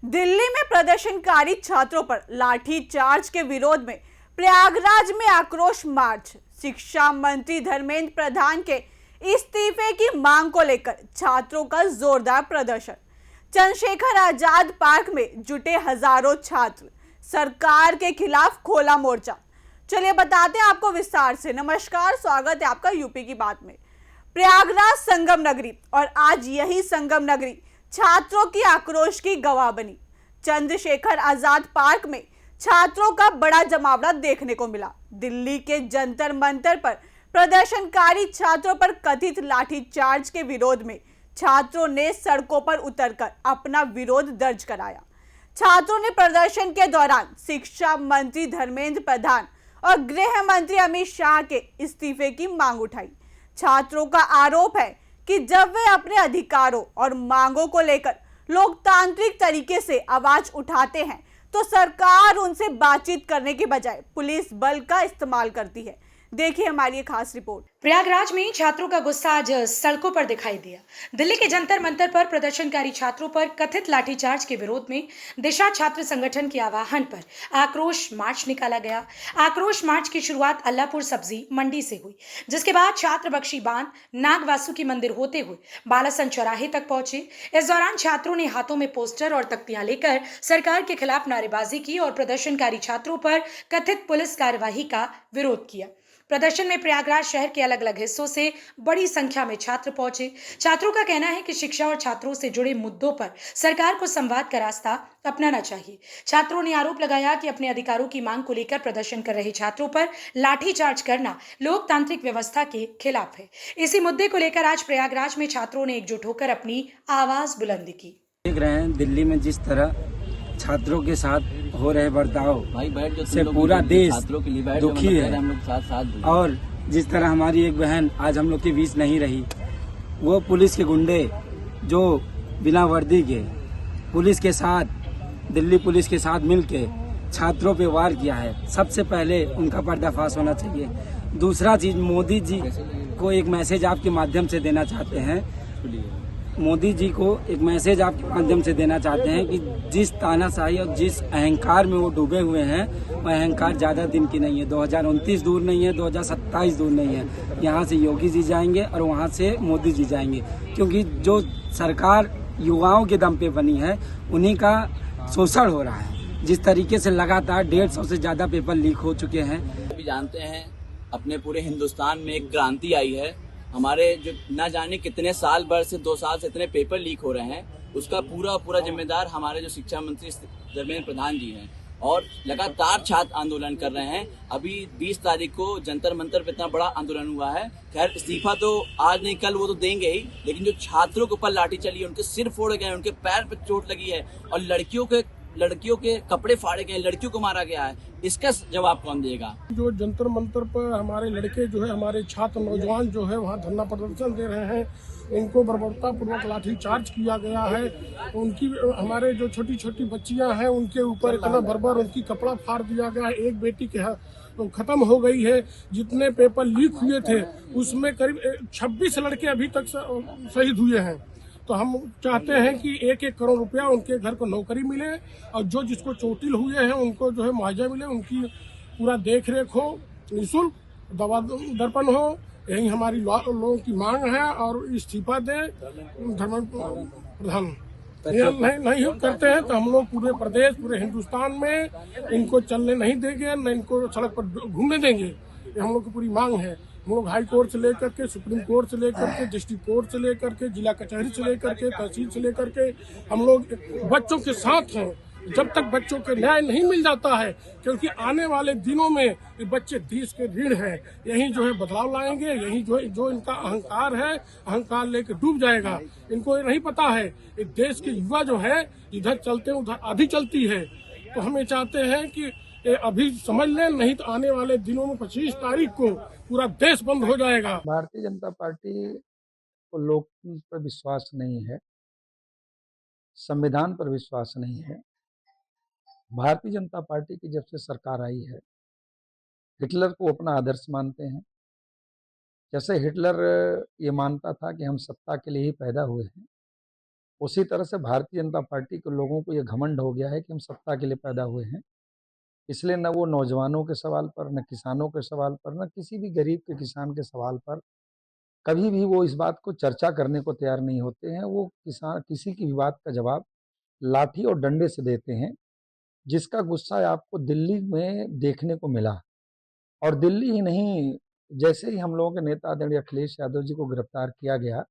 दिल्ली में प्रदर्शनकारी छात्रों पर लाठी चार्ज के विरोध में प्रयागराज में आक्रोश मार्च। शिक्षा मंत्री धर्मेंद्र प्रधान के इस्तीफे की मांग को लेकर छात्रों का जोरदार प्रदर्शन। चंद्रशेखर आजाद पार्क में जुटे हजारों छात्र, सरकार के खिलाफ खोला मोर्चा। चलिए बताते हैं आपको विस्तार से। नमस्कार, स्वागत है आपका यूपी की बात में। प्रयागराज संगम नगरी, और आज यही संगम नगरी छात्रों की आक्रोश की गवाह बनी। चंद्रशेखर आजाद पार्क में छात्रों का बड़ा जमावड़ा देखने को मिला। दिल्ली के जंतर मंतर पर प्रदर्शनकारी छात्रों पर कथित लाठीचार्ज के विरोध में छात्रों ने सड़कों पर उतरकर अपना विरोध दर्ज कराया। छात्रों ने प्रदर्शन के दौरान शिक्षा मंत्री धर्मेंद्र प्रधान और गृह मंत्री अमित शाह के इस्तीफे की मांग उठाई। छात्रों का आरोप है कि जब वे अपने अधिकारों और मांगों को लेकर लोकतांत्रिक तरीके से आवाज उठाते हैं तो सरकार उनसे बातचीत करने के बजाय पुलिस बल का इस्तेमाल करती है। देखिए हमारी ये खास रिपोर्ट। प्रयागराज में छात्रों का गुस्सा आज सड़कों पर दिखाई दिया। दिल्ली के जंतर मंतर पर प्रदर्शनकारी छात्रों पर कथित लाठीचार्ज के विरोध में दिशा छात्र संगठन के आह्वान पर आक्रोश मार्च निकाला गया। आक्रोश मार्च की शुरुआत अल्लाहपुर सब्जी मंडी से हुई, जिसके बाद छात्र बख्शी बांध, नाग वासुकी मंदिर होते हुए बालासन चौराहे तक पहुंचे। इस दौरान छात्रों ने हाथों में पोस्टर और तख्तियां लेकर सरकार के खिलाफ नारेबाजी की और प्रदर्शनकारी छात्रों पर कथित पुलिस कार्यवाही का विरोध किया। प्रदर्शन में प्रयागराज शहर के अलग अलग हिस्सों से बड़ी संख्या में छात्र पहुंचे। छात्रों का कहना है कि शिक्षा और छात्रों से जुड़े मुद्दों पर सरकार को संवाद का रास्ता अपनाना चाहिए। छात्रों ने आरोप लगाया कि अपने अधिकारों की मांग को लेकर प्रदर्शन कर रहे छात्रों पर लाठीचार्ज करना लोकतांत्रिक व्यवस्था के खिलाफ है। इसी मुद्दे को लेकर आज प्रयागराज में छात्रों ने एकजुट होकर अपनी आवाज बुलंद की। देख रहे हैं दिल्ली में जिस तरह छात्रों के साथ हो रहे बर्ताव से पूरा देश दुखी है, और जिस तरह हमारी एक बहन आज हम लोग के बीच नहीं रही, वो पुलिस के गुंडे जो बिना वर्दी के पुलिस के साथ, दिल्ली पुलिस के साथ मिलके छात्रों पे वार किया है, सबसे पहले उनका पर्दाफाश होना चाहिए। दूसरा चीज, मोदी जी को एक मैसेज आपके माध्यम से देना चाहते हैं, मोदी जी को एक मैसेज आपके माध्यम से देना चाहते हैं कि जिस तानाशाही और जिस अहंकार में वो डूबे हुए हैं, वह अहंकार ज़्यादा दिन की नहीं है। 2029 दूर नहीं है, 2027 दूर नहीं है। यहाँ से योगी जी जाएंगे और वहाँ से मोदी जी जाएंगे, क्योंकि जो सरकार युवाओं के दम पे बनी है उन्हीं का शोषण हो रहा है। जिस तरीके से लगातार 150 से ज़्यादा पेपर लीक हो चुके हैं। अभी जानते हैं अपने पूरे हिंदुस्तान में एक क्रांति आई है। हमारे जो न जाने कितने साल भर से 2 साल से इतने पेपर लीक हो रहे हैं, उसका पूरा जिम्मेदार हमारे जो शिक्षा मंत्री धर्मेंद्र प्रधान जी हैं, और लगातार छात्र आंदोलन कर रहे हैं। अभी 20 तारीख को जंतर मंतर पे इतना बड़ा आंदोलन हुआ है। खैर, इस्तीफा तो आज नहीं कल वो तो देंगे ही, लेकिन जो छात्रों के ऊपर लाठी चली है, उनके सिर फोड़े गए, उनके पैर पे चोट लगी है, और लड़कियों के कपड़े फाड़े गए, लड़कियों को मारा गया है, इसका जवाब कौन देगा? जो जंतर मंतर पर हमारे लड़के जो है, हमारे छात्र नौजवान जो है वहाँ धरना प्रदर्शन दे रहे हैं, उनको बर्बरतापूर्वक लाठीचार्ज किया गया है। उनकी, हमारे जो छोटी छोटी बच्चियां हैं उनके ऊपर इतना बर्बर उनकी कपड़ा फाड़ दिया गया है। एक बेटी के तो खत्म हो गई है। जितने पेपर लीक हुए थे उसमें करीब 26 लड़के अभी तक शहीद हुए हैं। तो हम चाहते हैं कि 1-1 करोड़ रुपया उनके घर को नौकरी मिले, और जो जिसको चोटिल हुए हैं उनको जो है मुआवजा मिले, उनकी पूरा देख रेख हो, निःशुल्क दवा दर्पण हो। यही हमारी लोगों की मांग है, और इस्तीफा दे धर्मेंद्र प्रधान। नहीं करते हैं तो हम लोग पूरे प्रदेश, पूरे हिंदुस्तान में इनको चलने नहीं देंगे, न इनको सड़क पर घूमने देंगे। ये हम लोग की पूरी मांग है। हम लोग हाई कोर्ट से लेकर के, सुप्रीम कोर्ट से लेकर के, डिस्ट्रिक्ट कोर्ट से लेकर के, जिला कचहरी से लेकर के, तहसील से लेकर के हम लोग बच्चों के साथ हैं, जब तक बच्चों के न्याय नहीं मिल जाता है, क्योंकि आने वाले दिनों में ये बच्चे देश के रीढ़ हैं। यही जो है बदलाव लाएंगे, यही जो इनका अहंकार है, अहंकार लेकर डूब जाएगा। इनको ये नहीं पता है कि देश के युवा जो है इधर चलते उधर आधी चलती है। तो हम ये चाहते हैं कि अभी समझ लें, नहीं तो आने वाले दिनों में 25 तारीख को पूरा देश बंद हो जाएगा। भारतीय जनता पार्टी को लोकतंत्र पर विश्वास नहीं है, संविधान पर विश्वास नहीं है। भारतीय जनता पार्टी की जब से सरकार आई है, हिटलर को अपना आदर्श मानते हैं। जैसे हिटलर ये मानता था कि हम सत्ता के लिए ही पैदा हुए हैं, उसी तरह से भारतीय जनता पार्टी के लोगों को ये घमंड हो गया है कि हम सत्ता के लिए पैदा हुए हैं, इसलिए न वो नौजवानों के सवाल पर, न किसानों के सवाल पर, न किसी भी गरीब के किसान के सवाल पर कभी भी वो इस बात को चर्चा करने को तैयार नहीं होते हैं। वो किसी की भी बात का जवाब लाठी और डंडे से देते हैं, जिसका गुस्सा आपको दिल्ली में देखने को मिला। और दिल्ली ही नहीं, जैसे ही हम लोगों के नेता आदरणीय अखिलेश यादव जी को गिरफ्तार किया गया,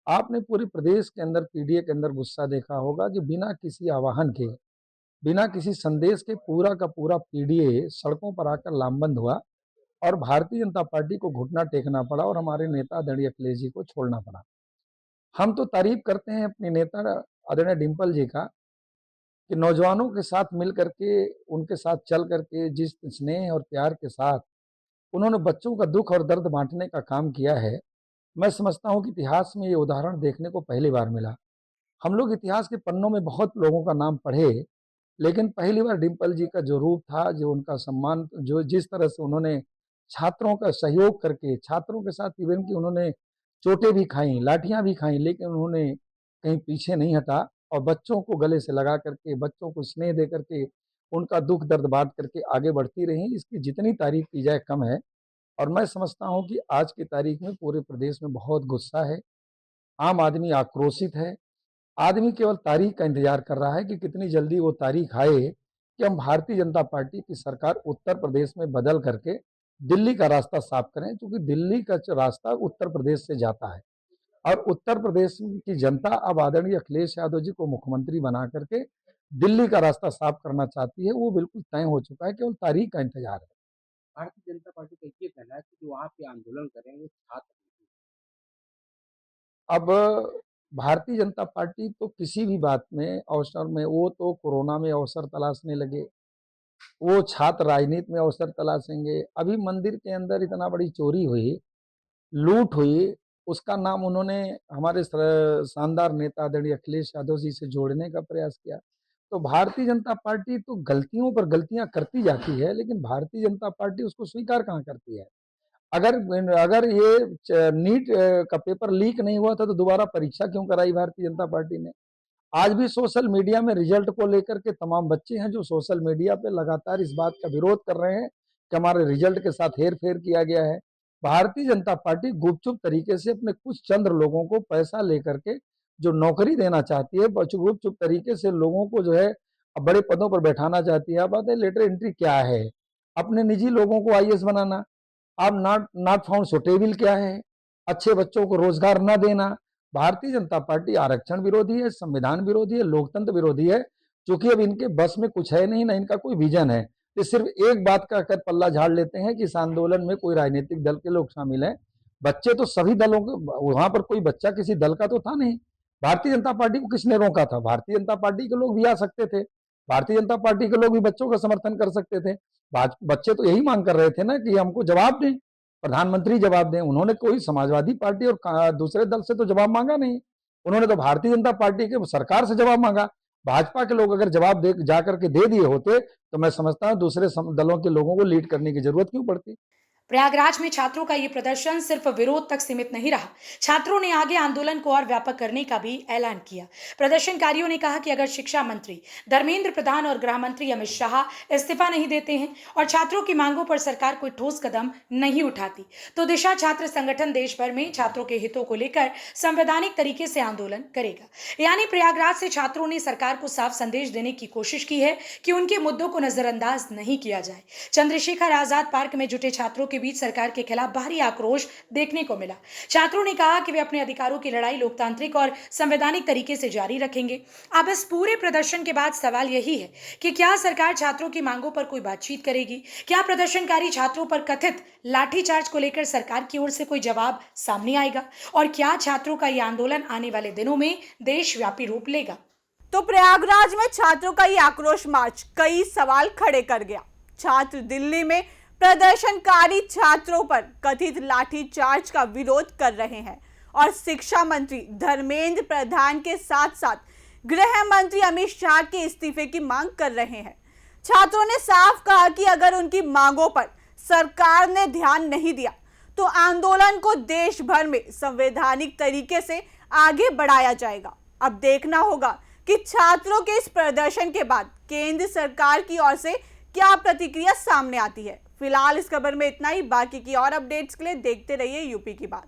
आपने पूरे प्रदेश के अंदर पीडीए के अंदर गुस्सा देखा होगा कि बिना किसी आह्वान के, बिना किसी संदेश के पूरा का पूरा पीडीए सड़कों पर आकर लामबंद हुआ और भारतीय जनता पार्टी को घुटना टेकना पड़ा और हमारे नेता आदरणीय अखिलेश जी को छोड़ना पड़ा। हम तो तारीफ करते हैं अपने नेता आदरणीय डिम्पल जी का कि नौजवानों के साथ मिल करके, उनके साथ चल करके जिस स्नेह और प्यार के साथ उन्होंने बच्चों का दुख और दर्द बांटने का काम किया है, मैं समझता हूं कि इतिहास में ये उदाहरण देखने को पहली बार मिला। हम लोग इतिहास के पन्नों में बहुत लोगों का नाम पढ़े, लेकिन पहली बार डिम्पल जी का जो रूप था, जो उनका सम्मान, जो जिस तरह से उन्होंने छात्रों का सहयोग करके, छात्रों के साथ इवन कि उन्होंने चोटें भी खाई, लाठियां भी खाई, लेकिन उन्होंने कहीं पीछे नहीं हटा और बच्चों को गले से लगा करके, बच्चों को स्नेह दे करके, उनका दुख दर्द बांट करके आगे बढ़ती रही। इसकी जितनी तारीफ की जाए कम है। और मैं समझता हूं कि आज की तारीख में पूरे प्रदेश में बहुत गुस्सा है, आम आदमी आक्रोशित है। आदमी केवल तारीख का इंतजार कर रहा है कि कितनी जल्दी वो तारीख आए कि हम भारतीय जनता पार्टी की सरकार उत्तर प्रदेश में बदल करके दिल्ली का रास्ता साफ करें, क्योंकि दिल्ली का रास्ता उत्तर प्रदेश से जाता है और उत्तर प्रदेश की जनता अब आदरणीय अखिलेश यादव जी को मुख्यमंत्री बना करके दिल्ली का रास्ता साफ करना चाहती है। वो बिल्कुल तय हो चुका है, केवल तारीख का इंतजार है। भारतीय जनता पार्टी का ये कहना है कि जो वहाँ पे आंदोलन कर रहे हैं वो छात्र हैं। अब भारतीय जनता पार्टी तो किसी भी बात में, अवसर में, वो तो कोरोना में अवसर तलाशने लगे, वो छात्र राजनीति में अवसर तलाशेंगे। अभी मंदिर के अंदर इतना बड़ी चोरी हुई, लूट हुई, उसका नाम उन्होंने हमारे शानदार नेता आदरणीय अखिलेश यादव जी से जोड़ने का प्रयास किया। तो भारतीय जनता पार्टी तो गलतियों पर गलतियां करती जाती है, लेकिन भारतीय जनता पार्टी उसको स्वीकार कहाँ करती है। अगर ये नीट का पेपर लीक नहीं हुआ था तो दोबारा परीक्षा क्यों कराई भारतीय जनता पार्टी ने। आज भी सोशल मीडिया में रिजल्ट को लेकर के तमाम बच्चे हैं जो सोशल मीडिया पे लगातार इस बात का विरोध कर रहे हैं कि हमारे रिजल्ट के साथ हेर फेर किया गया है। भारतीय जनता पार्टी गुपचुप तरीके से अपने कुछ चंद लोगों को पैसा लेकर के जो नौकरी देना चाहती है, गुपचुप तरीके से लोगों को जो है बड़े पदों पर बैठाना चाहती है। बात है लेटर एंट्री क्या है, अपने निजी लोगों को आईएएस बनाना। अब नॉट फाउंड सुटेबल क्या है, अच्छे बच्चों को रोजगार न देना। भारतीय जनता पार्टी आरक्षण विरोधी है, संविधान विरोधी है, लोकतंत्र विरोधी है। क्योंकि अब इनके बस में कुछ है नहीं, ना इनका कोई विजन है। तो सिर्फ एक बात का कर पल्ला झाड़ लेते हैं कि इस आंदोलन में कोई राजनीतिक दल के लोग शामिल हैं। बच्चे तो सभी दलों के, वहां पर कोई बच्चा किसी दल का तो था नहीं। भारतीय जनता पार्टी को किसने रोका था? भारतीय जनता पार्टी के लोग भी आ सकते थे, भारतीय जनता पार्टी के लोग भी बच्चों का समर्थन कर सकते थे। बच्चे तो यही मांग कर रहे थे ना कि हमको जवाब दें, प्रधानमंत्री जवाब दें। उन्होंने कोई समाजवादी पार्टी और दूसरे दल से तो जवाब मांगा नहीं, उन्होंने तो भारतीय जनता पार्टी के सरकार से जवाब मांगा। भाजपा के लोग अगर जवाब दे जाकर के दे दिए होते तो मैं समझता हूं दूसरे दलों के लोगों को लीड करने की जरूरत क्यों पड़ती। प्रयागराज में छात्रों का ये प्रदर्शन सिर्फ विरोध तक सीमित नहीं रहा। छात्रों ने आगे आंदोलन को और व्यापक करने का भी ऐलान किया। प्रदर्शनकारियों ने कहा कि अगर शिक्षा मंत्री धर्मेंद्र प्रधान और गृह मंत्री अमित शाह इस्तीफा नहीं देते हैं और छात्रों की मांगों पर सरकार कोई ठोस कदम नहीं उठाती तो दिशा छात्र संगठन देश भर में छात्रों के हितों को लेकर संवैधानिक तरीके से आंदोलन करेगा। यानी प्रयागराज से छात्रों ने सरकार को साफ संदेश देने की कोशिश की है कि उनके मुद्दों को नजरअंदाज नहीं किया जाए। चंद्रशेखर आजाद पार्क में जुटे छात्रों के बीच सरकार के खिलाफ भारी आक्रोश देखने को मिला। छात्रों ने कहा कि वे अपने अधिकारों की लड़ाई लोकतांत्रिक और संवैधानिक तरीके से जारी रखेंगे। अब इस पूरे प्रदर्शन के बाद सवाल यही है कि क्या सरकार छात्रों की मांगों पर कोई बातचीत करेगी? क्या प्रदर्शनकारी छात्रों पर कथित लाठीचार्ज को लेकर सरकार की ओर से कोई जवाब सामने आएगा? और क्या छात्रों का यह आंदोलन आने वाले दिनों में देशव्यापी रूप लेगा? तो प्रयागराज में छात्रों का ये आक्रोश मार्च कई सवाल खड़े कर गया। छात्र दिल्ली में प्रदर्शनकारी छात्रों पर कथित लाठीचार्ज का विरोध कर रहे हैं और शिक्षा मंत्री धर्मेंद्र प्रधान के साथ साथ गृह मंत्री अमित शाह के इस्तीफे की मांग कर रहे हैं। छात्रों ने साफ कहा कि अगर उनकी मांगों पर सरकार ने ध्यान नहीं दिया तो आंदोलन को देश भर में संवैधानिक तरीके से आगे बढ़ाया जाएगा। अब देखना होगा कि छात्रों के इस प्रदर्शन के बाद केंद्र सरकार की ओर से क्या प्रतिक्रिया सामने आती है। फिलहाल इस खबर में इतना ही। बाकी की और अपडेट्स के लिए देखते रहिए यूपी की बात।